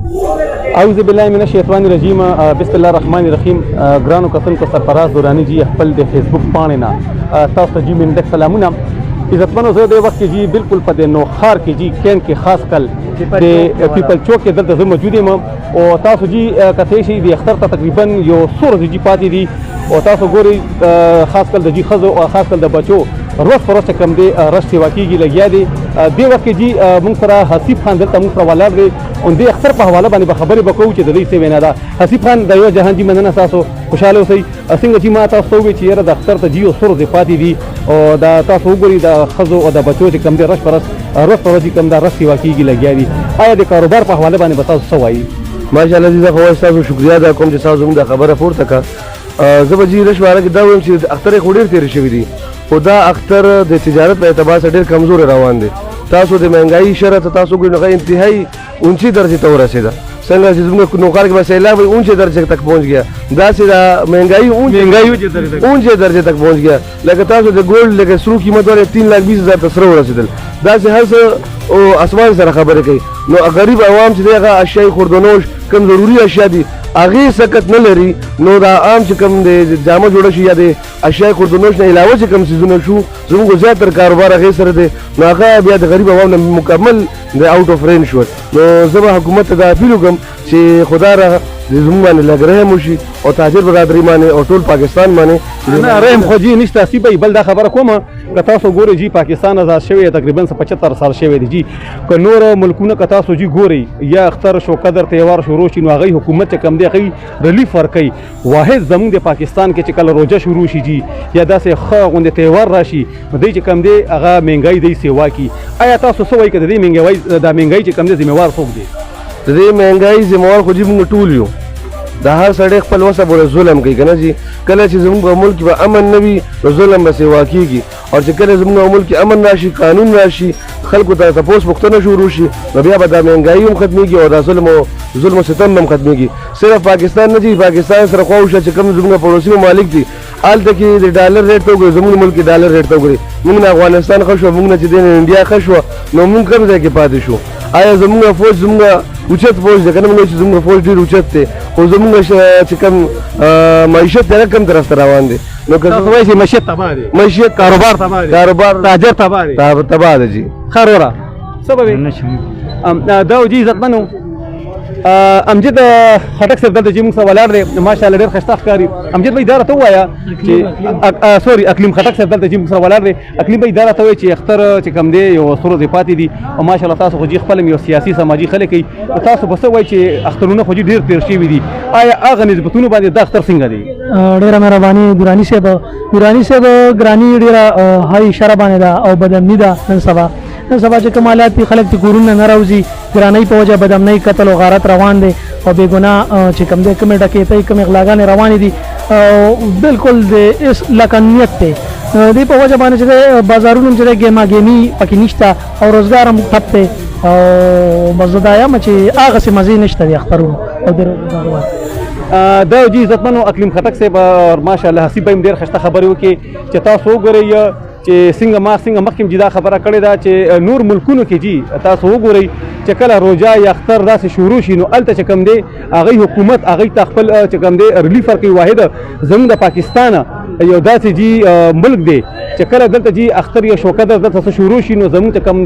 اعوذ بالله من الشیطان الرجیم بسم الله الرحمن الرحیم. ګرانو کتونکو سرفراز دورانی جی خپل د فیسبوک پاڼې نه تاسو ته جی من ډک سلامونه. عزتمنو زه د وخت کې جی بالکل په د نوخار کې جی کین کې خاص کل د پیپل چوک کې دلته زه موجود یم او تاسو جی کته شي د اختر ته تقریبا یو سور جی پاتې دي او تاسو ګوري خاص کل د جی خزو او خاص کل د بچو روز پر روز کم دی رش واقعي لګیا دي د وخت جی مونږ سره حسیب خان دلته مونږ سره ولاړ دی او د اختر په حواله باندې خبرې وکړو چې د دې څه وینا ده. حسیب خان د یو جهان جی مننه تاسو خوشاله اوسئ. څنګه چې ما تاسو وی چې د اختر ته جی او سور دی پاتې دي او دا تاسو وګورئ د خزو او د بچو چې کم دی رش پر روز پر روز کم دا رش واقعي لګیا دي. آیا د کاروبار په حواله باندې تاسو څه وایي؟ ماشاءالله زه خو تاسو شکریا ادا کوم چې تاسو موږ د خبره پورته کا. زه به جی رشواره کې دا وایم چې اختر خو ډېر تیر شوی دی خو دا اختر د تجارت په اعتبار سره ډېر کمزور روان دی. تاسو د مهنګایي شرط تاسو ګورئ نو انتهایی اونچی درجه ته ورسېده. څنګه چې زموږ نوکار کې به سیلاب اونچی درجه تک پہنچ گیا داسې د مهنګایي اونچی درجه تک پہنچ گیا. لکه تاسو د ګولډ لکه سرو قیمت ولې 3,20,000 ته سره ورسېدل. داسې هر څه او اسمان سره خبرې کوي. نو غریب عوام چې دغه اشیاء خوردونوش کم ضروري اشیاء دي هغه سکت نه لري نو دا عام چې کم د جامه جوړه شي یا د اشیاء خوردونوش نه علاوه چې کم سيزونه شو زموږ زیاتره کاروبار هغه سره دی نو هغه بیا د غریب عوام نه مکمل د اوټ اف رین شو. نو زه به حکومت ته دا اپیل وکم چې خدا را زموږ باندې لګ رحم وشي او تاجر برادری باندې او ټول پاکستان باندې نه رحم خو جی نشته. سی بل دا خبره کومه که تاسو ګورئ جی پاکستان آزاد شوی تقریبا 75 سال شوی دی جی که نور ملکونه که تاسو جی ګورئ یا اختر شو قدر تهوار شروع شي نو هغه حکومت چې کم دی هغه ریلیف ورکوي. واحد زموږ د پاکستان کې چې کله روزه شروع شي جی یا داسې ښه غونډه تهوار راشي نو دی چې کم دی هغه مهنګای دی سیوا کی. آیا تاسو څه وایي که د دې مهنګای چې کم دی ذمہوار څوک دی؟ د دې مهنګای ذمہوار خو جی موږ ټول یو. دا هر سړی خپل وسه پورې ظلم کوي کنه جی. کله چې زموږ ملک به امن نه وي نو ظلم به سیوا کیږي او چې کله زموږ ملک امن راشي قانون راشي خلکو ته تپوس پوښتنه شروع شي نو بیا به دا مهنګایي هم ختمېږي او دا ظلم او ستم هم ختمېږي. صرف پاکستان نه جی پاکستان سره خوا وشه چې کوم زموږ پړوسي ممالک دي هلته کې د ډالر ریټ ته وګورئ زموږ ملک ډالر ریټ ته وګورئ. موږ نه افغانستان ښه شو موږ نه چې د انډیا ښه شوه نو موږ کوم ځای کې پاتې شو؟ آیا زموږ فوج زموږ اوچت فوج دی که نه موږ چې زموږ فوج ډېر اوچت دی خو زموږ چې کوم معیشت دی کم طرف ته روان دی. نو که تاسو وایئ چې معیشت تباه دی معیشت کاروبار تباه دی کاروبار تاجر تباه دی تباه دی جی. خیر وره څه به وي دا جی عزتمنو امجد خټک صاحب دلته چې موږ سره ولاړ دی ماشاءالله ډېر ښایسته ښکاري. امجد بھائی دا راته ووایه چې سوري اقلیم خټک صاحب دلته چې موږ سره ولاړ دی. اقلیم بھائی دا راته ووایي چې اختر چې کم دی یو څو ورځې پاتې دي او ماشاءالله تاسو خو جي خپل یو سیاسي سماجي خلک یې تاسو به څه وایي چې اخترونه خو جي ډېر تېر شوي دي. آیا هغه نسبتونو باندې دا اختر څنګه دی؟ ډېره مهرباني ګراني صاحب ګراني ډېره هاي اشاره باندې ده او بدامني ده. نن سبا چې کوم حالات دي خلک د کورونه نه راوځي ګرانۍ په وجه بدامنۍ قتل او غارت روان دی او بې ګناه چې کوم دی کومې ډکیتۍ کومې غلاګانې روانې دي بالکل د لاقانونیت دی. دې په وجه باندې چې بازارونو چې دی ګیما ګیمي پکې نشته او روزګار هم ټپ دی او بس زه دا یم چې هغسې مزې نشته د اخترونو او د روزګارو. دا جی عزتمنو اقلیم خټک صاحب ماشاءالله حسیب بھائی ډېر ښایسته خبرې وکړې چې تاسو وګورئ چې څنګه مخکې جی دا خبره کړې ده چې نور ملکونو کې جی تاسو وګورئ چې کله روژه یا اختر داسې شروع شي نو هلته چې کوم دی هغوی حکومت هغوی ته خپل چې کوم دی ریلیف ورکوي. واحد زموږ د پاکستان یو داسې جی ملک دی چې کله دلته جی اختر یا شوکدر دلته شروع شي نو زموږ چې کوم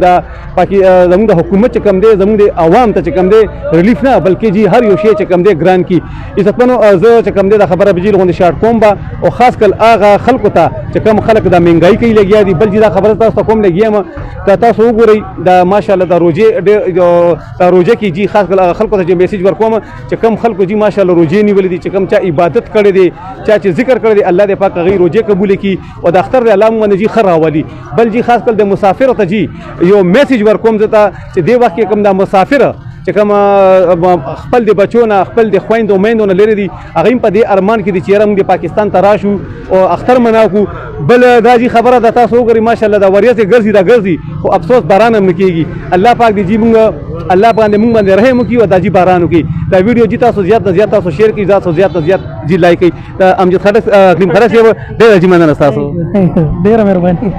زموږ د حکومت چې کوم دی زموږ د عوام ته چې کوم دی ریلیف نه بلکې جی هر یو شی چې کوم دی ګران کی. عزتمنو زه چې کوم دی دا خبره به جی غوندې شارټ کوم به او خاص کل هغه خلکو ته چې کوم خلک دا مهنګایي کوي لګیا دي. بل جی دا خبره تاسو ته کوم لګیا یم که تاسو وګورئ دا ماشاءالله دا روژه کې جی خاص کل خلکو ته چې میسیج ورکوم چې کوم خلکو جی ماشاءالله روژې نیولې دي چې کوم چا عبادت کړی دی چا چې ذکر کړی دی الله دې پاک هغوی روژې قبول کړي او د اختر د الله باندې جی ښه راولي. بل جی خاص کل د مسافرو ته جی یو میسیج ورکوم زه ته چې دې وخت کې کوم دا مسافر چې کوم خپل د بچو نه خپل د خویندو میندو نه لرې دي هغوی هم په دې ارمان کې دي چې یاره موږ د پاکستان ته راشو او اختر مناو کړو. بل دا جی خبره ده تاسو وګورئ ماشاءالله دا وریځې ګرځي خو افسوس باران هم نه کېږي. الله پاک دې جی موږ الله باندې رحم وکړي او دا جی باران وکړي. دا ویډیو جی تاسو زیات نه زیات تاسو شیر کړئ تاسو زیات نه زیات جی لایک کړئ. امجد خټک اقلیم خټک صاحب ډېره جی مننه ستاسو. ډېره مهرباني.